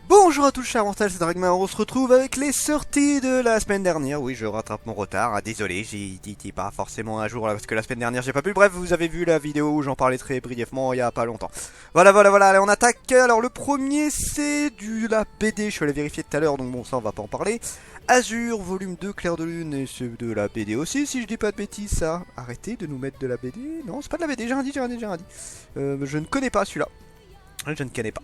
Bonjour à tous chers mortels, c'est Dragman, on se retrouve avec les sorties de la semaine dernière. Oui, je rattrape mon retard, désolé, j'ai dit pas forcément un jour là, parce que la semaine dernière j'ai pas pu. Bref, vous avez vu la vidéo où j'en parlais très brièvement il y a pas longtemps. Voilà, allez on attaque. Alors le premier c'est de la BD, je suis allé vérifier tout à l'heure, donc bon ça on va pas en parler. Azur, volume 2, Clair de Lune, et c'est de la BD aussi, si je dis pas de bêtises ça. Arrêtez de nous mettre de la BD, non c'est pas de la BD, j'ai rien dit. Je ne connais pas celui-là, je ne connais pas.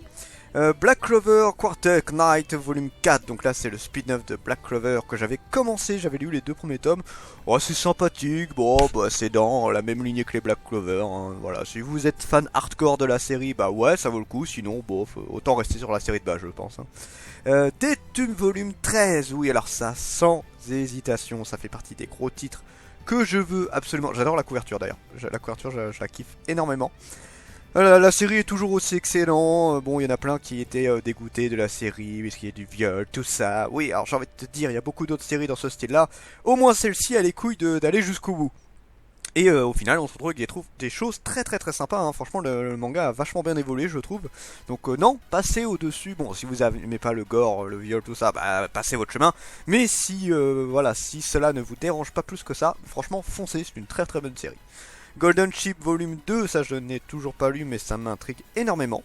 Black Clover Quartet Knight volume 4, donc là c'est le spin-off de Black Clover que j'avais commencé, j'avais lu les deux premiers tomes. Oh c'est sympathique, bon bah c'est dans la même lignée que les Black Clover, hein. Voilà, si vous êtes fan hardcore de la série, bah ouais ça vaut le coup, sinon bon autant rester sur la série de base je pense, hein. Detum volume 13, oui alors ça sans hésitation, ça fait partie des gros titres que je veux absolument, j'adore la couverture d'ailleurs, la couverture je la kiffe énormément. La série est toujours aussi excellente. Bon, il y en a plein qui étaient dégoûtés de la série, parce qu'il y a du viol, tout ça. Oui, alors j'ai envie de te dire, il y a beaucoup d'autres séries dans ce style-là. Au moins celle-ci a les couilles d'aller jusqu'au bout. Et au final, on se retrouve avec des choses très sympas, hein. Franchement, le manga a vachement bien évolué, je trouve. Donc non, passez au-dessus. Bon, si vous n'aimez pas le gore, le viol, tout ça, bah passez votre chemin. Mais si, voilà, si cela ne vous dérange pas plus que ça, franchement, foncez, c'est une très bonne série. Golden Ship volume 2, ça je n'ai toujours pas lu mais ça m'intrigue énormément.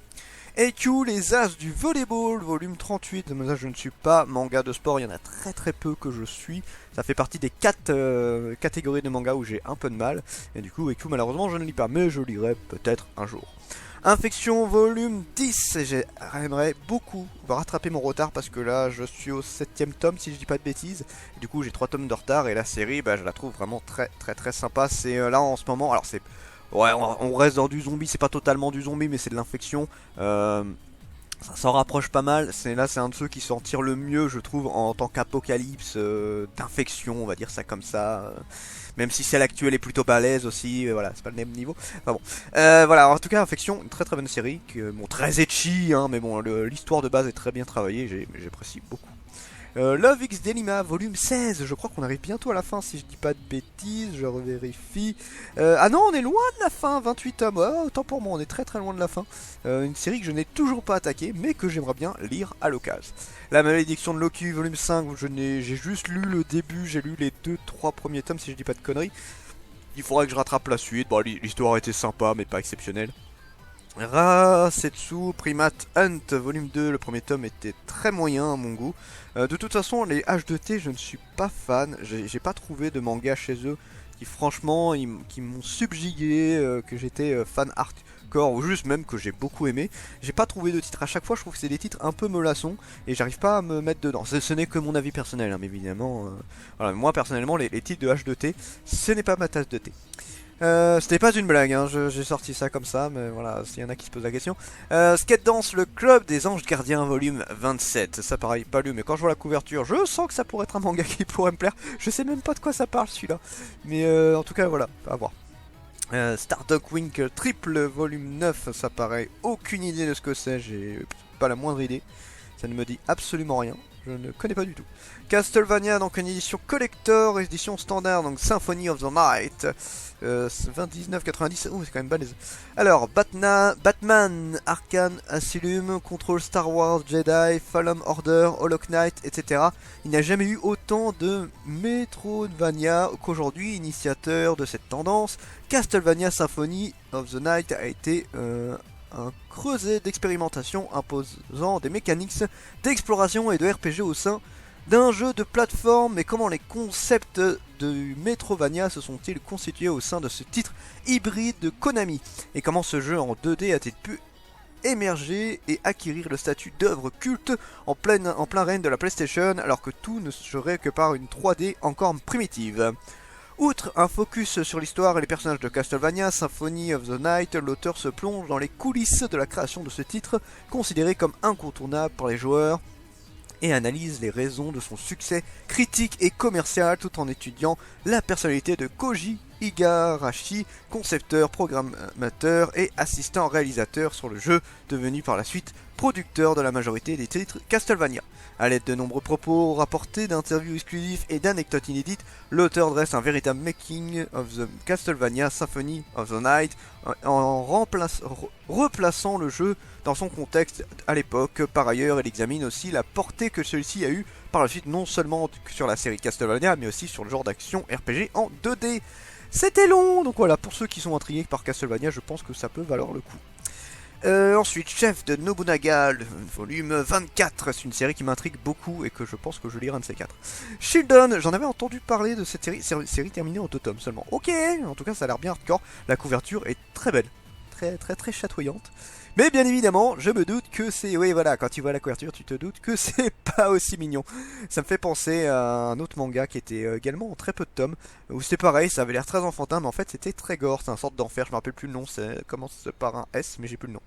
AQ, les As du volleyball, volume 38, mais ça je ne suis pas manga de sport, il y en a très peu que je suis. Ça fait partie des 4 catégories de manga où j'ai un peu de mal. Et du coup AQ malheureusement je ne lis pas, mais je lirai peut-être un jour. Infection volume 10, j'aimerais beaucoup rattraper mon retard parce que là je suis au 7ème tome si je dis pas de bêtises. Du coup j'ai 3 tomes de retard et la série bah, je la trouve vraiment très sympa. C'est là en ce moment, alors c'est... Ouais on reste dans du zombie, c'est pas totalement du zombie mais c'est de l'infection. Ça s'en rapproche pas mal, là c'est un de ceux qui s'en tire le mieux je trouve en tant qu'apocalypse d'infection, on va dire ça comme ça. Même si celle actuelle est plutôt balèze aussi, voilà, c'est pas le même niveau. Enfin bon, voilà, en tout cas, Infection, une très bonne série, bon, très etchi, hein, mais bon, l'histoire de base est très bien travaillée, j'apprécie beaucoup. Love X Delima, volume 16, je crois qu'on arrive bientôt à la fin, si je dis pas de bêtises, je revérifie. Ah non, on est loin de la fin, 28 tomes, oh, autant pour moi, on est très loin de la fin. Une série que je n'ai toujours pas attaquée, mais que j'aimerais bien lire à l'occasion. La malédiction de Loki, volume 5, j'ai juste lu le début, j'ai lu les 2-3 premiers tomes, si je dis pas de conneries. Il faudrait que je rattrape la suite, bon, l'histoire était sympa, mais pas exceptionnelle. Rasetsu Primate Hunt volume 2, le premier tome était très moyen à mon goût. De toute façon les H2T je ne suis pas fan, j'ai pas trouvé de manga chez eux qui franchement qui m'ont subjugué, que j'étais fan hardcore ou juste même que j'ai beaucoup aimé. J'ai pas trouvé de titres, à chaque fois je trouve que c'est des titres un peu molassons et j'arrive pas à me mettre dedans. Ce n'est que mon avis personnel hein, mais évidemment, voilà, moi personnellement les titres de H2T ce n'est pas ma tasse de thé. C'était pas une blague, hein, j'ai sorti ça comme ça, mais voilà, s'il y en a qui se posent la question. Skate Dance, le club des anges gardiens, volume 27. Ça pareil, pas lu, mais quand je vois la couverture, je sens que ça pourrait être un manga qui pourrait me plaire. Je sais même pas de quoi ça parle celui-là. Mais en tout cas, voilà, à voir. Stardock Wink triple volume 9, ça paraît aucune idée de ce que c'est, j'ai pas la moindre idée. Ça ne me dit absolument rien. Je ne connais pas du tout. Castlevania, donc une édition collector, édition standard, donc Symphony of the Night. 29,90. Oh, c'est quand même balèze. Alors, Batman, Arkham Asylum, Control Star Wars, Jedi, Fallen Order, Hollow Knight, etc. Il n'y a jamais eu autant de Metroidvania qu'aujourd'hui, initiateur de cette tendance. Castlevania Symphony of the Night a été un creuset d'expérimentation imposant des mécaniques d'exploration et de RPG au sein d'un jeu de plateforme. Mais comment les concepts de Metrovania se sont-ils constitués au sein de ce titre hybride de Konami? Et comment ce jeu en 2D a-t-il pu émerger et acquérir le statut d'œuvre culte en plein règne de la PlayStation alors que tout ne serait que par une 3D encore primitive? Outre un focus sur l'histoire et les personnages de Castlevania Symphony of the Night, l'auteur se plonge dans les coulisses de la création de ce titre, considéré comme incontournable par les joueurs, et analyse les raisons de son succès critique et commercial tout en étudiant la personnalité de Koji Igarashi, concepteur, programmateur et assistant réalisateur sur le jeu, devenu par la suite producteur de la majorité des titres Castlevania. À l'aide de nombreux propos rapportés, d'interviews exclusifs et d'anecdotes inédites, l'auteur dresse un véritable making of the Castlevania Symphony of the Night en replaçant le jeu dans son contexte à l'époque. Par ailleurs, il examine aussi la portée que celui-ci a eu par la suite, non seulement sur la série Castlevania, mais aussi sur le genre d'action RPG en 2D. C'était long, donc voilà, pour ceux qui sont intrigués par Castlevania, je pense que ça peut valoir le coup. Ensuite, Chef de Nobunaga, le volume 24, c'est une série qui m'intrigue beaucoup et que je pense que je lirai un de ces quatre. Shildon, j'en avais entendu parler de cette série terminée en 2 tomes seulement. Ok, en tout cas ça a l'air bien hardcore, la couverture est très belle, très chatoyante. Mais bien évidemment, je me doute que c'est... Oui voilà, quand tu vois la couverture, tu te doutes que c'est pas aussi mignon. Ça me fait penser à un autre manga qui était également en très peu de tomes, où c'était pareil, ça avait l'air très enfantin, mais en fait c'était très gore, c'est un sorte d'enfer, je me rappelle plus le nom, ça commence par un S, mais j'ai plus le nom.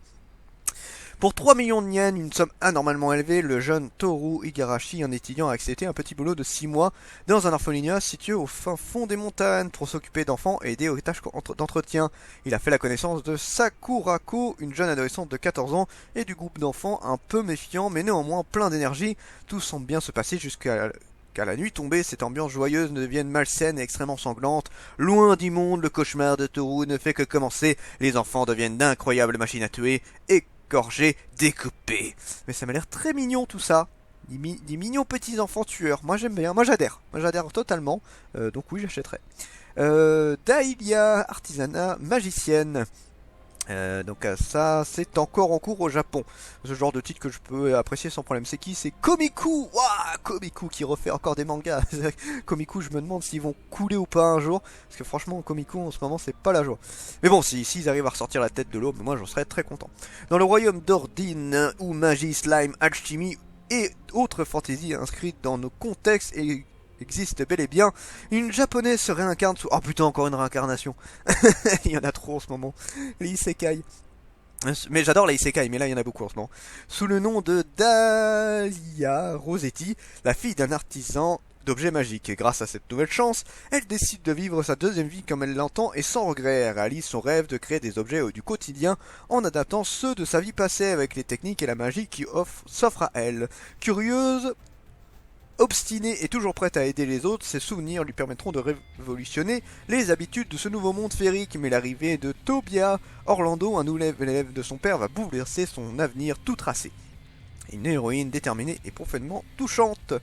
Pour 3 millions de yens, une somme anormalement élevée, le jeune Toru Igarashi, un étudiant, a accepté un petit boulot de 6 mois dans un orphelinat situé au fin fond des montagnes pour s'occuper d'enfants et aider aux tâches d'entretien. Il a fait la connaissance de Sakurako, une jeune adolescente de 14 ans, et du groupe d'enfants un peu méfiant mais néanmoins plein d'énergie. Tout semble bien se passer jusqu'à la nuit tombée, cette ambiance joyeuse ne devienne malsaine et extrêmement sanglante. Loin du monde, le cauchemar de Toru ne fait que commencer. Les enfants deviennent d'incroyables machines à tuer, égorger, découper. Mais ça m'a l'air très mignon tout ça. Des mignons petits enfants tueurs. Moi j'aime bien, moi j'adhère totalement. Donc oui, j'achèterai. Dahlia, artisanat, magicienne. Donc ça, c'est encore en cours au Japon. Ce genre de titre que je peux apprécier sans problème. C'est qui? C'est Komiku. Waouh, Komiku qui refait encore des mangas. Komiku, je me demande s'ils vont couler ou pas un jour. Parce que franchement, Komiku en ce moment, c'est pas la joie. Mais bon, s'ils arrivent à ressortir la tête de l'eau, moi j'en serais très content. Dans le royaume d'Ordine, où magie, slime, alchimie et autres fantaisies inscrites dans nos contextes et existe bel et bien, une japonaise se réincarne sous... Oh putain, encore une réincarnation. Il y en a trop en ce moment. Les isekai. Mais j'adore les isekai, mais là il y en a beaucoup en ce moment. Sous le nom de Dahlia Rossetti, la fille d'un artisan d'objets magiques. Et grâce à cette nouvelle chance, elle décide de vivre sa deuxième vie comme elle l'entend et sans regret. Elle réalise son rêve de créer des objets du quotidien en adaptant ceux de sa vie passée avec les techniques et la magie qui s'offrent à elle. Curieuse, obstinée et toujours prête à aider les autres, ses souvenirs lui permettront de révolutionner les habitudes de ce nouveau monde féerique. Mais l'arrivée de Tobia Orlando, un nouvel élève de son père, va bouleverser son avenir tout tracé. Une héroïne déterminée et profondément touchante.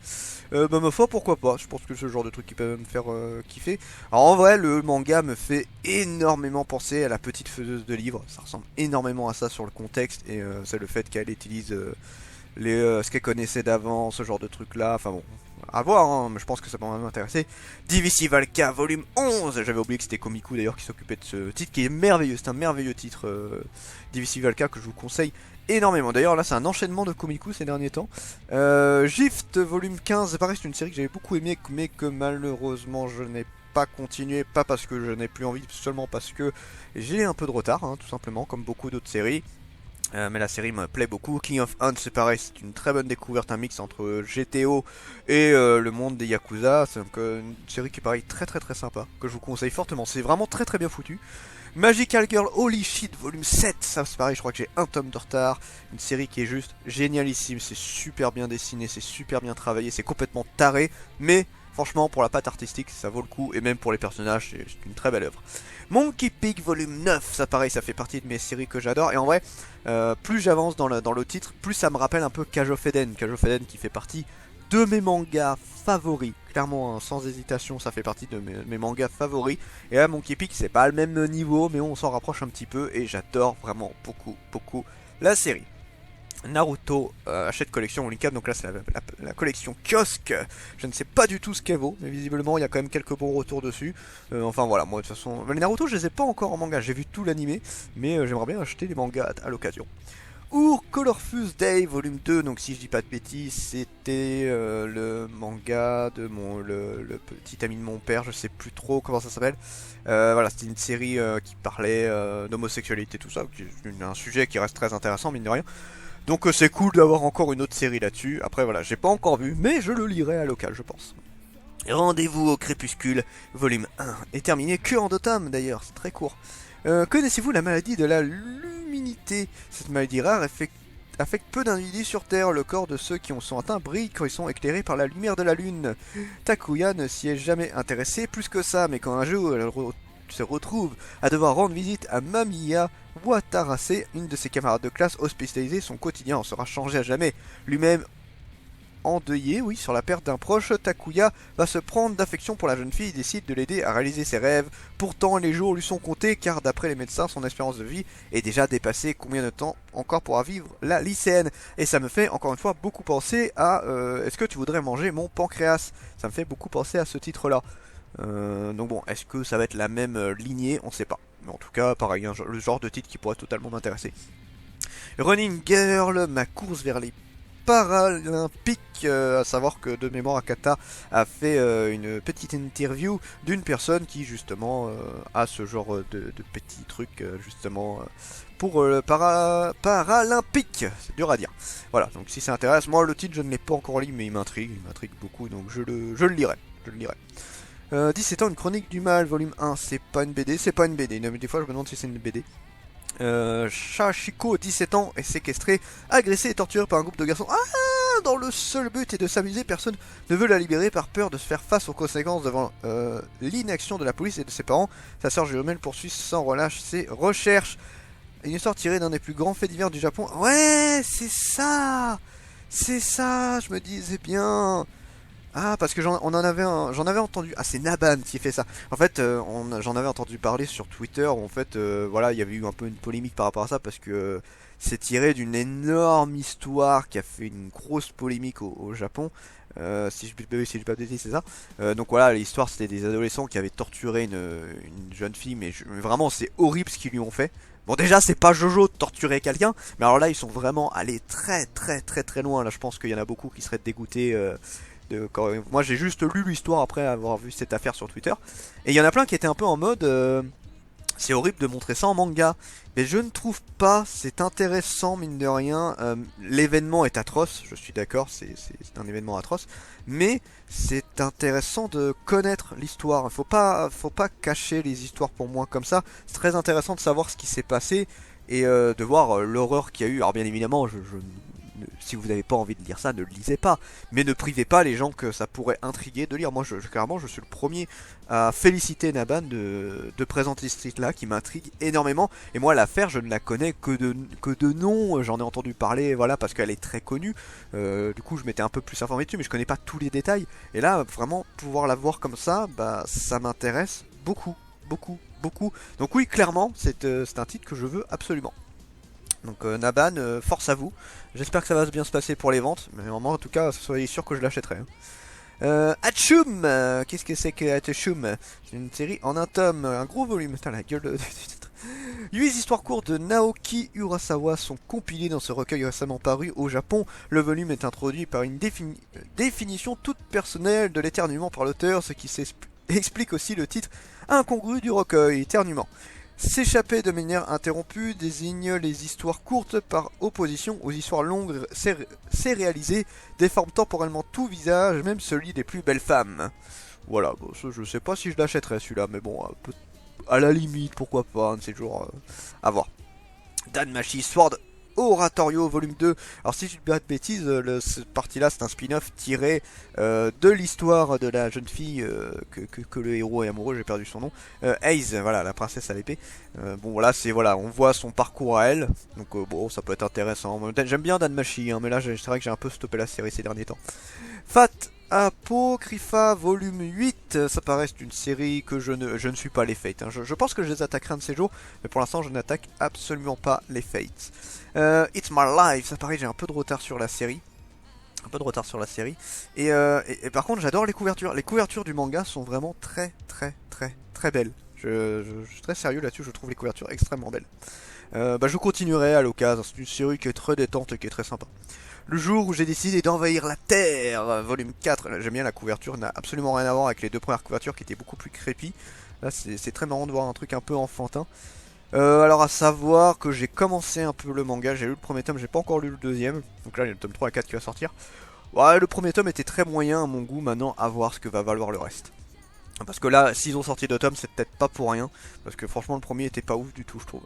Ma foi, pourquoi pas. Je pense que c'est le genre de truc qui peut me faire kiffer. Alors en vrai, le manga me fait énormément penser à la petite faiseuse de livres. Ça ressemble énormément à ça sur le contexte. Et c'est le fait qu'elle utilise... ce qu'elle connaissait d'avant, ce genre de truc là, enfin bon, à voir, hein, mais je pense que ça va m'intéresser. Divici Valka, volume 11, j'avais oublié que c'était Komiku d'ailleurs qui s'occupait de ce titre, qui est merveilleux, c'est un merveilleux titre, Divici Valka, que je vous conseille énormément. D'ailleurs là c'est un enchaînement de Komiku ces derniers temps. Gift, volume 15, pareil c'est une série que j'avais beaucoup aimé, mais que malheureusement je n'ai pas continué, pas parce que je n'ai plus envie, seulement parce que j'ai un peu de retard, hein, tout simplement, comme beaucoup d'autres séries. Mais la série me plaît beaucoup. King of Hunt, c'est pareil, c'est une très bonne découverte, un mix entre GTO et le monde des Yakuza. C'est une série qui est pareil, très sympa, que je vous conseille fortement. C'est vraiment très bien foutu. Magical Girl Holy Shit, volume 7, ça c'est pareil, je crois que j'ai un tome de retard. Une série qui est juste génialissime, c'est super bien dessiné, c'est super bien travaillé, c'est complètement taré, mais... franchement, pour la patte artistique, ça vaut le coup, et même pour les personnages, c'est une très belle œuvre. Monkey Peak volume 9, ça pareil, ça fait partie de mes séries que j'adore, et en vrai, plus j'avance dans le titre, plus ça me rappelle un peu Cage of Eden. Cage of Eden qui fait partie de mes mangas favoris, clairement, hein, sans hésitation, ça fait partie de mes mangas favoris. Et là, Monkey Peak, c'est pas le même niveau, mais on s'en rapproche un petit peu, et j'adore vraiment beaucoup la série. Naruto achète collection Only Cap, donc là c'est la collection kiosque. Je ne sais pas du tout ce qu'elle vaut, mais visiblement il y a quand même quelques bons retours dessus. Enfin voilà, moi de toute façon, les Naruto je les ai pas encore en manga, j'ai vu tout l'animé, mais j'aimerais bien acheter les mangas à l'occasion. Colorfus Day volume 2, donc si je dis pas de bêtises, c'était le manga de le petit ami de mon père, je sais plus trop comment ça s'appelle. Voilà, c'était une série qui parlait d'homosexualité, tout ça, un sujet qui reste très intéressant, mine de rien. Donc c'est cool d'avoir encore une autre série là-dessus. Après voilà, j'ai pas encore vu, mais je le lirai à l'occasion, je pense. Rendez-vous au crépuscule, volume 1, est terminé que en 2 tomes d'ailleurs, c'est très court. Connaissez-vous la maladie de la luminité? Cette maladie rare affecte peu d'individus sur Terre. Le corps de ceux qui en sont atteints brille quand ils sont éclairés par la lumière de la lune. Takuya ne s'y est jamais intéressé plus que ça, mais quand un jour elle se retrouve à devoir rendre visite à Mamiya Watarase, une de ses camarades de classe hospitalisée, son quotidien en sera changé à jamais. Lui-même endeuillé, oui, sur la perte d'un proche, Takuya va se prendre d'affection pour la jeune fille et décide de l'aider à réaliser ses rêves. Pourtant, les jours lui sont comptés car d'après les médecins, son espérance de vie est déjà dépassée. Combien de temps encore pourra vivre la lycéenne? Et ça me fait encore une fois beaucoup penser à est-ce que tu voudrais manger mon pancréas? Ça me fait beaucoup penser à ce titre-là. Donc bon, est-ce que ça va être la même lignée? On sait pas. Mais en tout cas, pareil, le genre de titre qui pourrait totalement m'intéresser. Running Girl, ma course vers les Paralympiques, à savoir que de mémoire Akata a fait une petite interview d'une personne qui justement a ce genre de petits trucs justement pour le paralympique, c'est dur à dire. Voilà, donc si ça intéresse, moi le titre je ne l'ai pas encore lu mais il m'intrigue beaucoup donc je le lirai. 17 ans, une chronique du mal, volume 1, c'est pas une BD, des fois je me demande si c'est une BD. Shachiko, 17 ans, est séquestré, agressé et torturé par un groupe de garçons. Ah, dans le seul but est de s'amuser, personne ne veut la libérer par peur de se faire face aux conséquences devant l'inaction de la police et de ses parents. Sa sœur jumelle poursuit sans relâche ses recherches. Une histoire tirée d'un des plus grands faits divers du Japon. Ouais, c'est ça, je me disais bien. Ah, parce que j'en avais entendu. Ah, c'est Naban qui fait ça. En fait, j'en avais entendu parler sur Twitter. En fait, voilà, il y avait eu un peu une polémique par rapport à ça parce que c'est tiré d'une énorme histoire qui a fait une grosse polémique au Japon. Si je dis pas de bêtises, c'est ça. Donc voilà, l'histoire c'était des adolescents qui avaient torturé une jeune fille, mais vraiment c'est horrible ce qu'ils lui ont fait. Bon déjà c'est pas Jojo de torturer quelqu'un, mais alors là ils sont vraiment allés très loin. Là je pense qu'il y en a beaucoup qui seraient dégoûtés. Moi j'ai juste lu l'histoire après avoir vu cette affaire sur Twitter. Et il y en a plein qui étaient un peu en mode c'est horrible de montrer ça en manga. Mais je ne trouve pas, c'est intéressant mine de rien. L'événement est atroce, je suis d'accord, c'est un événement atroce. Mais c'est intéressant de connaître l'histoire. Faut pas cacher les histoires pour moi comme ça. C'est très intéressant de savoir ce qui s'est passé et de voir l'horreur qu'il y a eu. Alors bien évidemment, si vous n'avez pas envie de lire ça, ne le lisez pas. Mais ne privez pas les gens que ça pourrait intriguer de lire. Moi, clairement, je suis le premier à féliciter Naban de présenter ce titre-là qui m'intrigue énormément. Et moi, l'affaire, je ne la connais que de nom. J'en ai entendu parler, voilà, parce qu'elle est très connue. Du coup, je m'étais un peu plus informé dessus, mais je connais pas tous les détails. Et là, vraiment, pouvoir la voir comme ça, bah, ça m'intéresse beaucoup. Donc oui, clairement, c'est un titre que je veux absolument. Donc Naban, force à vous. J'espère que ça va bien se passer pour les ventes. Mais vraiment, en tout cas, soyez sûr que je l'achèterai. Hatchoum, qu'est-ce que c'est que Hatchoum? C'est une série en un tome, un gros volume. Putain, la gueule du titre. 8 histoires courtes de Naoki Urasawa sont compilées dans ce recueil récemment paru au Japon. Le volume est introduit par une définition toute personnelle de l'éternuement par l'auteur, ce qui explique aussi le titre incongru du recueil, éternuement. S'échapper de manière interrompue désigne les histoires courtes par opposition aux histoires longues sérialisées, déforment temporellement tout visage, même celui des plus belles femmes. Voilà, bon, je sais pas si je l'achèterais celui-là, mais bon, à la limite, pourquoi pas, c'est toujours à voir. Danmachi Sword Oratorio volume 2. Alors si je dis pas de bêtises, cette partie-là c'est un spin-off tiré de l'histoire de la jeune fille que le héros est amoureux, j'ai perdu son nom. Aze, voilà, la princesse à l'épée. Bon voilà, on voit son parcours à elle. Donc bon, ça peut être intéressant. J'aime bien Danmachi, hein, mais là c'est vrai que j'ai un peu stoppé la série ces derniers temps. Fat Apocrypha volume 8, ça paraît une série que je ne suis pas les Fates. Hein. Je pense que je les attaquerai un de ces jours, mais pour l'instant je n'attaque absolument pas les Fates. It's My Life, ça paraît j'ai un peu de retard sur la série. Et par contre j'adore les couvertures. Les couvertures du manga sont vraiment très belles. Je suis très sérieux là-dessus, je trouve les couvertures extrêmement belles. Je continuerai à l'occasion, c'est une série qui est très détente et qui est très sympa. Le jour où j'ai décidé d'envahir la Terre, volume 4, j'aime bien la couverture, n'a absolument rien à voir avec les deux premières couvertures qui étaient beaucoup plus creepy. Là c'est très marrant de voir un truc un peu enfantin. Alors à savoir que j'ai commencé un peu le manga, j'ai lu le premier tome, j'ai pas encore lu le deuxième. Donc là il y a le tome 3 et 4 qui va sortir. Ouais, le premier tome était très moyen à mon goût, maintenant à voir ce que va valoir le reste. Parce que là, s'ils ont sorti 2 tomes, c'est peut-être pas pour rien. Parce que franchement, le premier était pas ouf du tout, je trouve.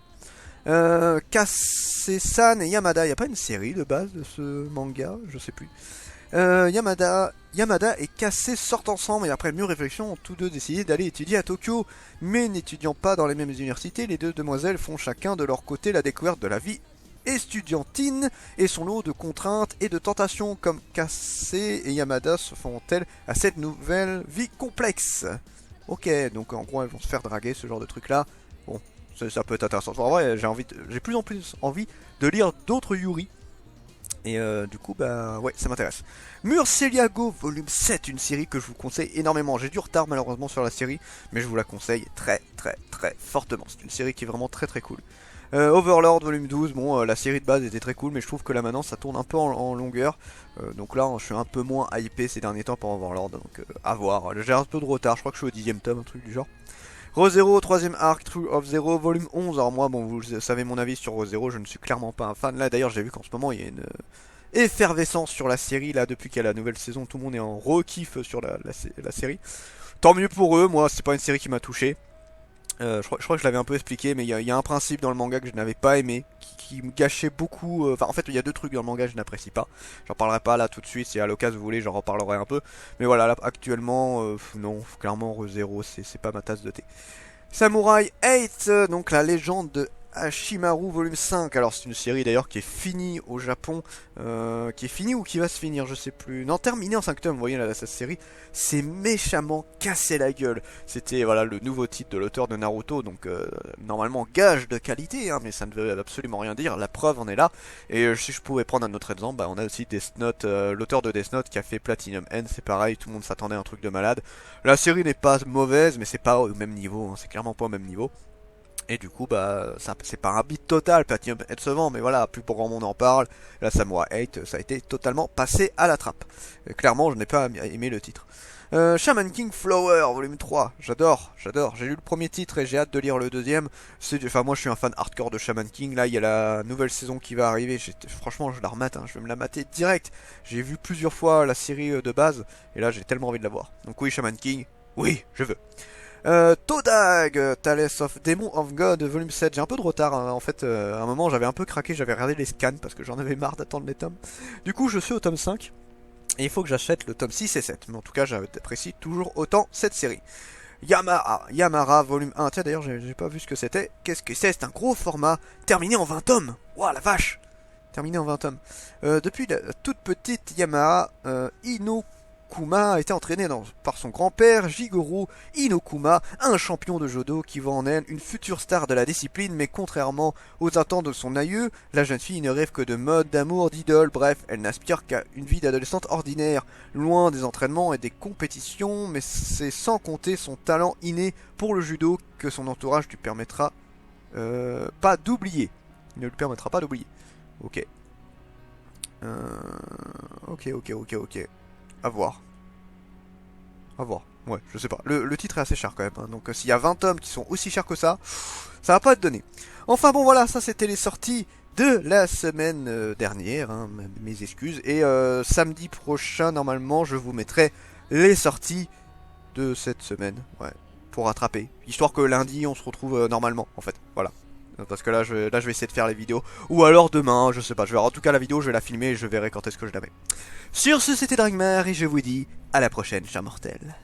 Kase-san et Yamada, y a pas une série de base de ce manga? Je sais plus. Yamada et Kase sortent ensemble et après mûre réflexion ont tous deux décidé d'aller étudier à Tokyo. Mais n'étudiant pas dans les mêmes universités, les deux demoiselles font chacun de leur côté la découverte de la vie estudiantine et son lot de contraintes et de tentations comme Kase et Yamada se font-elles à cette nouvelle vie complexe. Ok, donc en gros elles vont se faire draguer, ce genre de truc là. Bon, ça peut être intéressant. En vrai, j'ai plus en plus envie de lire d'autres Yuri. Et du coup, bah ouais, ça m'intéresse. Murcielago volume 7, une série que je vous conseille énormément. J'ai du retard malheureusement sur la série, mais je vous la conseille très fortement. C'est une série qui est vraiment très cool. Overlord volume 12, bon, la série de base était très cool, mais je trouve que là maintenant ça tourne un peu en longueur. Donc là, je suis un peu moins hypé ces derniers temps pour Overlord, donc à voir. J'ai un peu de retard, je crois que je suis au 10ème tome, un truc du genre. Re:Zero, 3ème arc, True of Zero, volume 11. Alors moi, bon, vous savez mon avis sur Re:Zero, je ne suis clairement pas un fan. Là d'ailleurs, j'ai vu qu'en ce moment, il y a une effervescence sur la série, là, depuis qu'il y a la nouvelle saison, tout le monde est en re-kiff sur la série. Tant mieux pour eux, moi, c'est pas une série qui m'a touché. Je crois que je l'avais un peu expliqué, mais il y a un principe dans le manga que je n'avais pas aimé, qui me gâchait beaucoup. Enfin, en fait, il y a deux trucs dans le manga que je n'apprécie pas. J'en parlerai pas là tout de suite, si à l'occasion vous voulez, j'en reparlerai un peu. Mais voilà, là, actuellement, non, clairement, Re:Zero, c'est pas ma tasse de thé. Samurai 8, donc la légende de Hashimaru volume 5. Alors c'est une série d'ailleurs qui est finie au Japon, qui est finie ou qui va se finir, je sais plus. Non, terminée en 5 tomes, vous voyez là, cette série, c'est méchamment cassé la gueule. C'était voilà le nouveau titre de l'auteur de Naruto, donc normalement gage de qualité, hein, mais ça ne veut absolument rien dire, la preuve en est là. Et si je pouvais prendre un autre exemple, bah, on a aussi Death Note, l'auteur de Death Note qui a fait Platinum End, c'est pareil, tout le monde s'attendait à un truc de malade. La série n'est pas mauvaise, mais c'est pas au même niveau, hein, c'est clairement pas au même niveau. Et du coup, bah, c'est pas un beat total, Platinum End se vend, mais voilà, plus pour grand monde en parle. La Samurai 8, ça a été totalement passé à la trappe. Clairement, je n'ai pas aimé le titre. Shaman King Flower, volume 3, j'adore. J'ai lu le premier titre et j'ai hâte de lire le deuxième. Enfin, moi je suis un fan hardcore de Shaman King. Là, il y a la nouvelle saison qui va arriver. Franchement, je la remate, hein, je vais me la mater direct. J'ai vu plusieurs fois la série de base et là, j'ai tellement envie de la voir. Donc, oui, Shaman King, oui, je veux. Todag, Tales of Demon of God, volume 7. J'ai un peu de retard, hein. En fait, à un moment j'avais un peu craqué, j'avais regardé les scans parce que j'en avais marre d'attendre les tomes. Du coup, je suis au tome 5. Et il faut que j'achète le tome 6 et 7. Mais en tout cas, j'apprécie toujours autant cette série. Yamara, volume 1. Tiens, d'ailleurs, j'ai pas vu ce que c'était. Qu'est-ce que c'est? C'est un gros format, terminé en 20 tomes. Waouh, la vache! Terminé en 20 tomes. Depuis la toute petite, Yamara Inokuma a été entraînée par son grand-père, Jigoro Inokuma, un champion de judo qui voit en elle une future star de la discipline, mais contrairement aux attentes de son aïeux, la jeune fille ne rêve que de mode, d'amour, d'idole, bref, elle n'aspire qu'à une vie d'adolescente ordinaire, loin des entraînements et des compétitions, mais c'est sans compter son talent inné pour le judo que son entourage lui permettra pas d'oublier. Il ne lui permettra pas d'oublier. Ok. Ok. À voir. À voir. Ouais, je sais pas. Le titre est assez cher quand même. Hein. Donc s'il y a 20 tomes qui sont aussi chers que ça va pas être donné. Enfin bon voilà, ça c'était les sorties de la semaine dernière. Hein, mes excuses. Et samedi prochain, normalement, je vous mettrai les sorties de cette semaine. Ouais. Pour rattraper. Histoire que lundi, on se retrouve normalement, en fait. Voilà. Parce que là je vais essayer de faire les vidéos. Ou alors demain, je sais pas. Je verrai. En tout cas, la vidéo, je vais la filmer et je verrai quand est-ce que je la mets. Sur ce, c'était Dragmar et je vous dis à la prochaine, chers mortels.